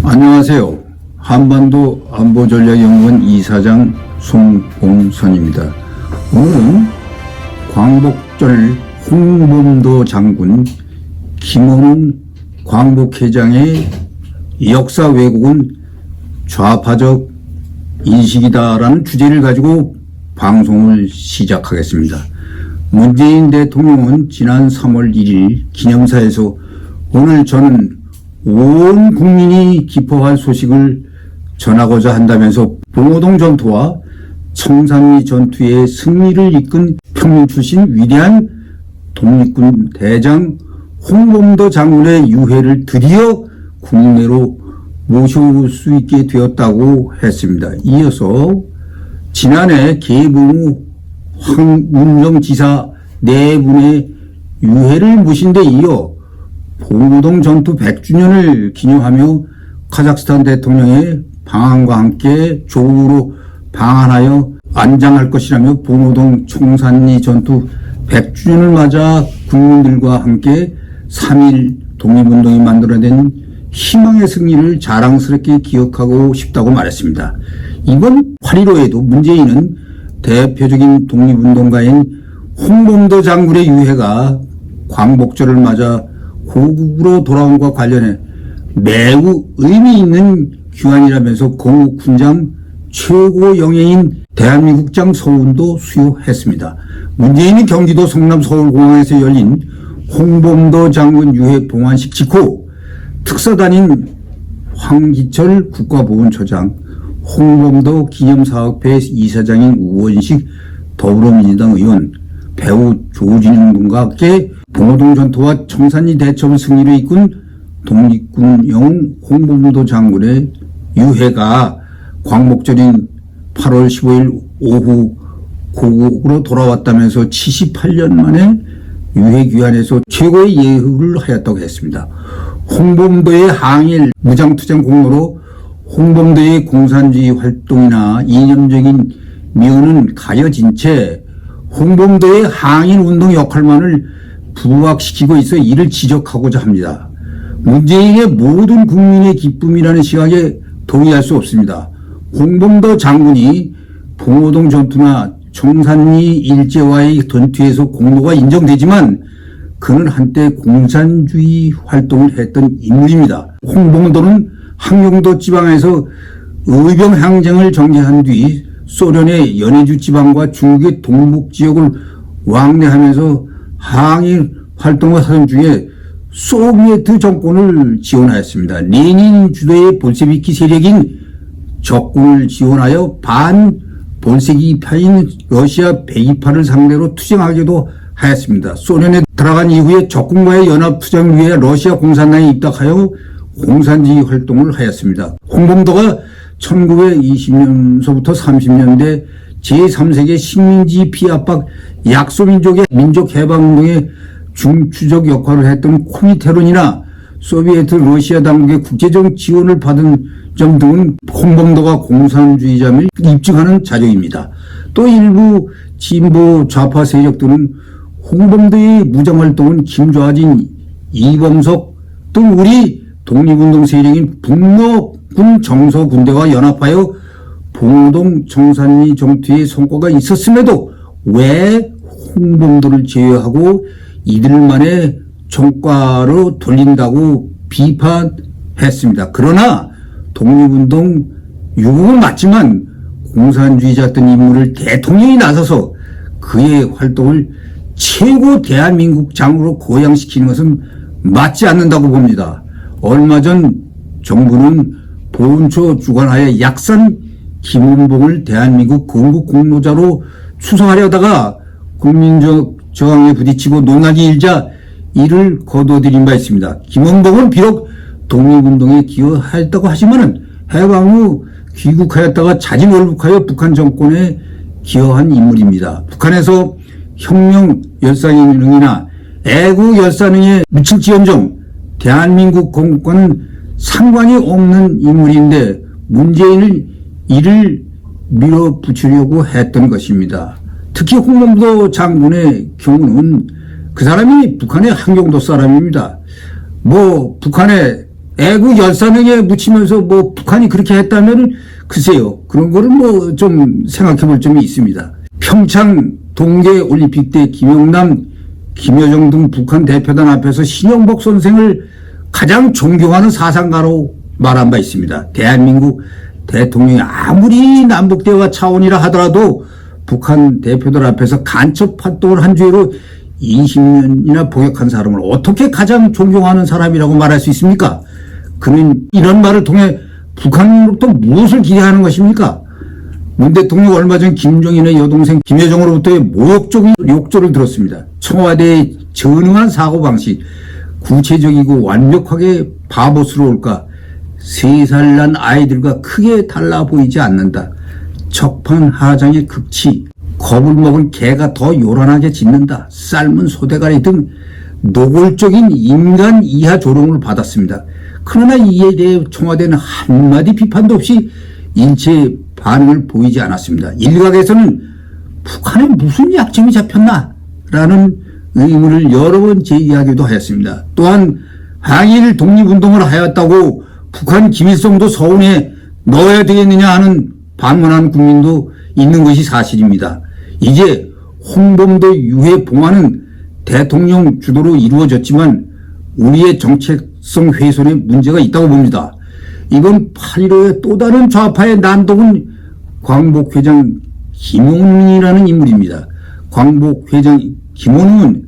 안녕하세요. 한반도 안보전략연구원 이사장 송봉선입니다. 오늘은 광복절 홍범도 장군 김원웅 광복회장의 역사 왜곡은 좌파적 인식이다라는 주제를 가지고 방송을 시작하겠습니다. 문재인 대통령은 지난 3월 1일 기념사에서 오늘 저는 온 국민이 기뻐할 소식을 전하고자 한다면서 봉오동 전투와 청산리 전투의 승리를 이끈 평민 출신 위대한 독립군 대장 홍범도 장군의 유해를 드디어 국내로 모셔올 수 있게 되었다고 했습니다. 이어서 지난해 계봉우 황문정지사 네 분의 유해를 모신 데 이어 봉오동 전투 100주년을 기념하며 카자흐스탄 대통령의 방한과 함께 조국으로 방한하여 안장할 것이라며 봉오동 청산리 전투 100주년을 맞아 국민들과 함께 3.1 독립운동이 만들어낸 희망의 승리를 자랑스럽게 기억하고 싶다고 말했습니다. 이번 8.15에도 문재인은 대표적인 독립운동가인 홍범도 장군의 유해가 광복절을 맞아 고국으로 돌아온과 관련해 매우 의미 있는 귀환이라면서 공국 군장 최고 영예인 대한민국장 서훈도 수여했습니다. 문재인이 경기도 성남 서울공항에서 열린 홍범도 장군 유해 봉환식 직후 특사단인 황기철 국가보훈처장, 홍범도 기념사업회 이사장인 우원식 더불어민주당 의원, 배우 조진웅 등과 함께 봉오동 전투와 청산리 대첩을 승리로 이끈 독립군 영웅 홍범도 장군의 유해가 광복절인 8월 15일 오후 고국으로 돌아왔다면서 78년 만에 유해 귀환에서 최고의 예우를 하였다고 했습니다. 홍범도의 항일 무장투쟁 공로로 홍범도의 공산주의 활동이나 이념적인 미언은 가려진 채 홍범도의 항일 운동 역할만을 부각시키고 있어 이를 지적하고자 합니다. 문재인의 모든 국민의 기쁨이라는 시각에 동의할 수 없습니다. 홍범도 장군이 봉오동 전투나 청산리 일제와의 전투에서 공로가 인정되지만 그는 한때 공산주의 활동을 했던 인물입니다. 홍범도는 항용도 지방에서 의병항쟁을 전개한 뒤 소련의 연해주 지방과 중국의 동북 지역을 왕래하면서 항일 활동을 하던 중에 소비에트 정권을 지원하였습니다. 레닌 주도의 볼셰비키 세력인 적군을 지원하여 반볼셰비파인 러시아 베이파를 상대로 투쟁하기도 하였습니다. 소련에 들어간 이후에 적군과의 연합투쟁을 위해 러시아 공산당에 입당하여 공산주의 활동을 하였습니다. 홍범도가 1920년서부터 30년대 제3세계 식민지 피압박 약소민족의 민족해방운동에 중추적 역할을 했던 코미테론이나 소비에트 러시아 당국의 국제적 지원을 받은 점 등은 홍범도가 공산주의자임을 입증하는 자료입니다. 또 일부 진보 좌파 세력들은 홍범도의 무장활동은 김좌진, 이범석 등 우리 독립운동 세력인 북로군 정서군대와 연합하여 봉오동 청산리 전투의 성과가 있었음에도 왜 홍범도를 제외하고 이들만의 성과로 돌린다고 비판했습니다. 그러나 독립운동 유공은 맞지만 공산주의자였던 인물을 대통령이 나서서 그의 활동을 최고 대한민국장으로 고양시키는 것은 맞지 않는다고 봅니다. 얼마 전 정부는 보훈처 주관하에 약산 김원봉을 대한민국 건국 공로자로 추서하려다가 국민적 저항에 부딪히고 논란이 일자 이를 거둬들인 바 있습니다. 김원봉은 비록 독립운동에 기여하였다고 하지만은 해방 후 귀국하였다가 자진월북하여 북한 정권에 기여한 인물입니다. 북한에서 혁명 열사능이나 애국 열사능에 미칠지언정 대한민국 건국과는 상관이 없는 인물인데 문재인을 이를 밀어붙이려고 했던 것입니다. 특히 홍범도 장군의 경우는 그 사람이 북한의 한경도 사람입니다. 북한의 애국 열사능에 묻히면서 뭐 북한이 그렇게 했다면 글쎄요. 그런 거를 뭐 좀 생각해 볼 점이 있습니다. 평창 동계올림픽 때 김영남, 김여정 등 북한 대표단 앞에서 신영복 선생을 가장 존경하는 사상가로 말한 바 있습니다. 대한민국 대통령이 아무리 남북대화 차원이라 하더라도 북한 대표들 앞에서 간첩 활동을 한 죄로 20년이나 복역한 사람을 어떻게 가장 존경하는 사람이라고 말할 수 있습니까? 그는 이런 말을 통해 북한으로부터 무엇을 기대하는 것입니까? 문 대통령 얼마 전 김정인의 여동생 김여정으로부터의 모욕적인 욕조를 들었습니다. 청와대의 전능한 사고방식, 구체적이고 완벽하게 바보스러울까? 3살 난 아이들과 크게 달라 보이지 않는다. 척판하장의 극치, 겁을 먹은 개가 더 요란하게 짖는다. 삶은 소대가리 등 노골적인 인간 이하 조롱을 받았습니다. 그러나 이에 대해 청와대는 한마디 비판도 없이 일체 반응을 보이지 않았습니다. 일각에서는 북한에 무슨 약점이 잡혔나? 라는 의문을 여러 번 제기하기도 하였습니다. 또한 항일 독립운동을 하였다고 북한 김일성도 서울에 넣어야 되겠느냐 하는 반문하는 국민도 있는 것이 사실입니다. 이제 홍범도 유해 봉화는 대통령 주도로 이루어졌지만 우리의 정체성 훼손에 문제가 있다고 봅니다. 이번 8.15의 또 다른 좌파의 난동은 광복회장 김용훈이라는 인물입니다. 광복회장 김용훈은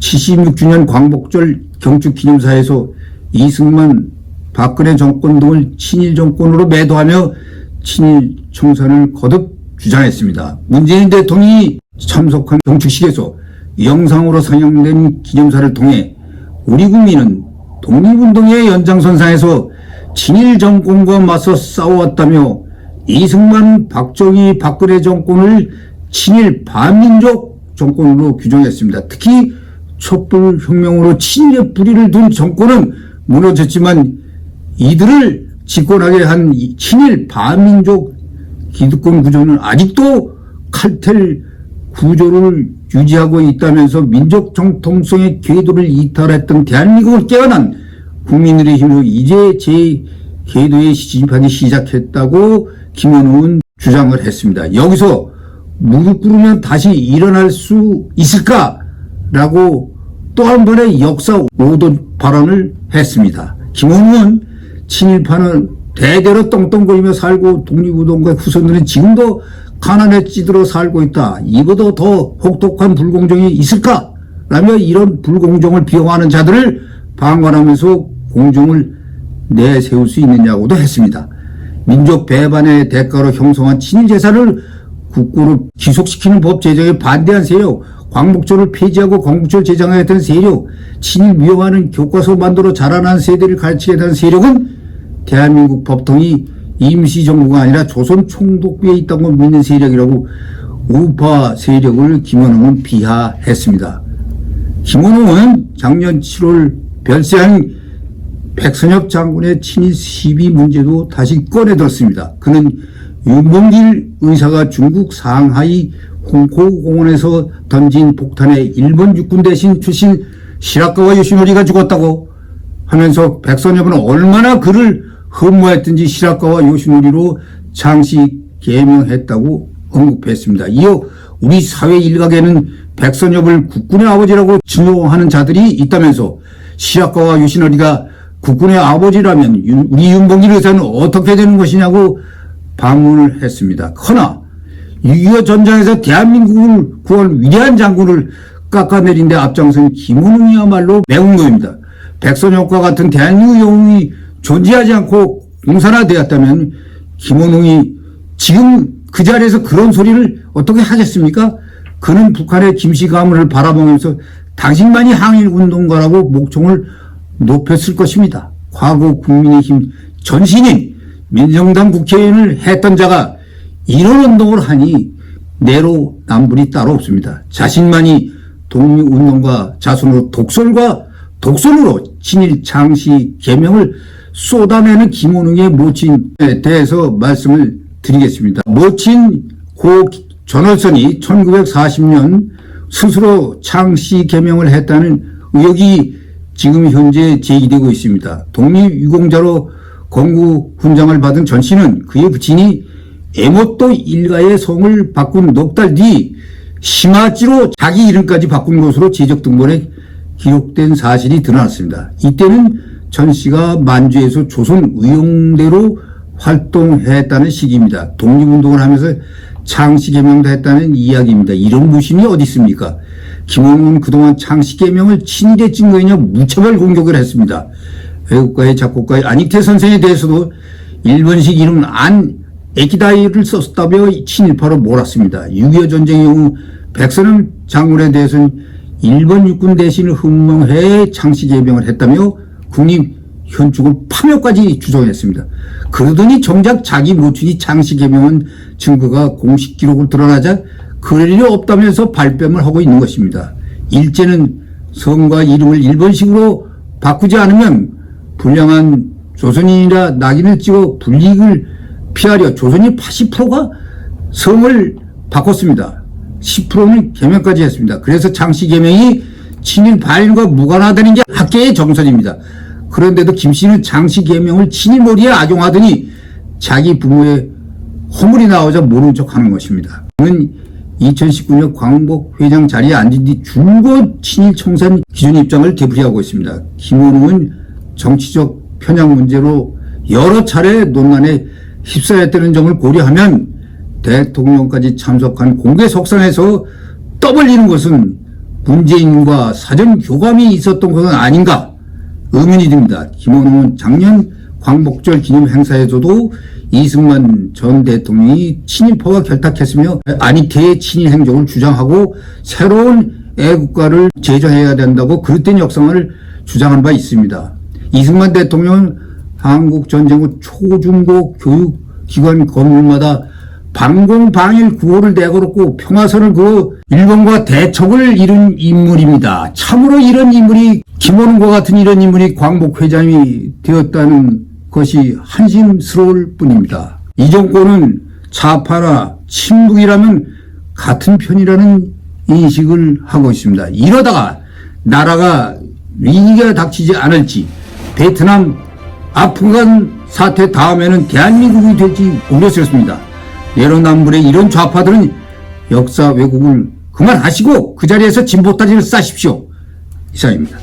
76주년 광복절 경축기념사에서 이승만, 박근혜 정권 등을 친일 정권으로 매도하며 친일 청산을 거듭 주장했습니다. 문재인 대통령이 참석한 경축식에서 영상으로 상영된 기념사를 통해 우리 국민은 독립운동의 연장선상에서 친일 정권과 맞서 싸워왔다며 이승만, 박정희, 박근혜 정권을 친일 반민족 정권으로 규정했습니다. 특히 촛불혁명으로 친일의 뿌리를 둔 정권은 무너졌지만 이들을 집권하게 한 친일 반민족 기득권 구조는 아직도 칼텔 구조를 유지하고 있다면서 민족 정통성의 궤도를 이탈했던 대한민국을 깨어난 국민들의 힘으로 이제 재궤도에 진입하기 시작했다고 김현우는 주장을 했습니다. 여기서 무릎 꿇으면 다시 일어날 수 있을까라고 또 한 번의 역사 오도 발언을 했습니다. 김현우는 친일파는 대대로 떵떵거리며 살고 독립운동가 후손들은 지금도 가난에 찌들어 살고 있다. 이보다 더 혹독한 불공정이 있을까? 라며 이런 불공정을 비용하는 자들을 방관하면서 공정을 내세울 수 있느냐고도 했습니다. 민족 배반의 대가로 형성한 친일제사를 국고로 기속시키는 법 제정에 반대한 세력, 광복절을 폐지하고 광복절 제정하였던 세력, 친일 미화하는 교과서 만들어 자라난 세대를 가르치게 한 세력은 대한민국 법통이 임시정부가 아니라 조선 총독부에 있다고 믿는 세력이라고 우파 세력을 김원웅은 비하했습니다. 김원웅은 작년 7월 별세한 백선엽 장군의 친일 시비 문제도 다시 꺼내들었습니다. 그는 윤봉길 의사가 중국 상하이 홍콩공원에서 던진 폭탄에 일본 육군 대신 출신 시라카와 요시노리가 죽었다고 하면서 백선엽은 얼마나 그를 흠모했든지 시라카와 요시노리로 장시 개명했다고 언급했습니다. 이어 우리 사회 일각에는 백선엽을 국군의 아버지라고 진노하는 자들이 있다면서 시라카와 요시노리가 국군의 아버지라면 우리 윤봉길 의사는 어떻게 되는 것이냐고 반문을 했습니다. 그러나 6.25 전장에서 대한민국을 구한 위대한 장군을 깎아내린 데 앞장선 김원웅이야말로 매운놈입니다. 백선엽과 같은 대한민국 영웅이 존재하지 않고 공산화되었다면 김원웅이 지금 그 자리에서 그런 소리를 어떻게 하겠습니까? 그는 북한의 김씨 가문을 바라보면서 당신만이 항일운동가라고 목청을 높였을 것입니다. 과거 국민의힘 전신인 민정당 국회의원을 했던 자가 이런 운동을 하니 내로남불이 따로 없습니다. 자신만이 독립운동가 자손으로 독선으로 친일 장시 개명을 쏟아내는 김원웅의 모친에 대해서 말씀을 드리겠습니다. 모친 고 전월선이 1940년 스스로 장시 개명을 했다는 의혹이 지금 현재 제기되고 있습니다. 독립유공자로 건국 훈장을 받은 전 씨는 그의 부친이 에모토 일가의 성을 바꾼 넉 달 뒤 시마지로 자기 이름까지 바꾼 것으로 재적등본에 기록된 사실이 드러났습니다. 이때는 전 씨가 만주에서 조선 의용대로 활동했다는 시기입니다. 독립운동을 하면서 창씨개명도 했다는 이야기입니다. 이런 무신이 어디 있습니까? 김원웅은 그동안 창씨개명을 친일에 증거이냐 무차별 공격을 했습니다. 외국가의 작곡가의 안익태 선생에 대해서도 일본식 이름 안 에키다이를 썼다며 친일파로 몰았습니다. 6.25 전쟁의 경우 백선영 장군에 대해서는 일본 육군 대신을 흥명해 창씨개명을 했다며 국립현충을 파묘까지 주장했습니다. 그러더니 정작 자기 모친이 창씨개명한 증거가 공식 기록으로 드러나자 그럴 일이 없다면서 발뺌을 하고 있는 것입니다. 일제는 성과 이름을 일본식으로 바꾸지 않으면 불량한 조선인이라 낙인을 찍어 불이익을 피하려 조선인 80%가 성을 바꿨습니다. 10%는 개명까지 했습니다. 그래서 창씨개명이 친일 반일과 무관하다는 게 학계의 정설입니다. 그런데도 김씨는 창씨개명을 친일몰이에 악용하더니 자기 부모의 허물이 나오자 모른 척하는 것입니다. 그는 2019년 광복 회장 자리에 앉은 뒤 줄곧 친일 청산 기준 입장을 되풀이하고 있습니다. 김원웅은 정치적 편향 문제로 여러 차례 논란에 휩싸였다는 점을 고려하면 대통령까지 참석한 공개 석상에서 떠벌리는 것은 문재인과 사전 교감이 있었던 것은 아닌가 의문이 듭니다. 김원웅은 작년 광복절 기념 행사에서도 이승만 전 대통령이 친일파와 결탁했으며 안익태의 친일 행적을 주장하고 새로운 애국가를 제정해야 된다고 그릇된 역사를 주장한 바 있습니다. 이승만 대통령은 한국전쟁 후 초중고 교육기관 건물마다 방공방일 구호를 내걸었고 평화선을 그어 일본과 대척을 이룬 인물입니다. 참으로 이런 인물이 김원웅과 같은 이런 인물이 광복회장이 되었다는 것이 한심스러울 뿐입니다. 이 정권은 좌파나 친북이라면 같은 편이라는 인식을 하고 있습니다. 이러다가 나라가 위기가 닥치지 않을지 베트남, 아프간 사태 다음에는 대한민국이 될지 우려스럽습니다. 내로남불의 이런 좌파들은 역사 왜곡을 그만하시고 그 자리에서 진보 따지를 싸십시오. 이상입니다.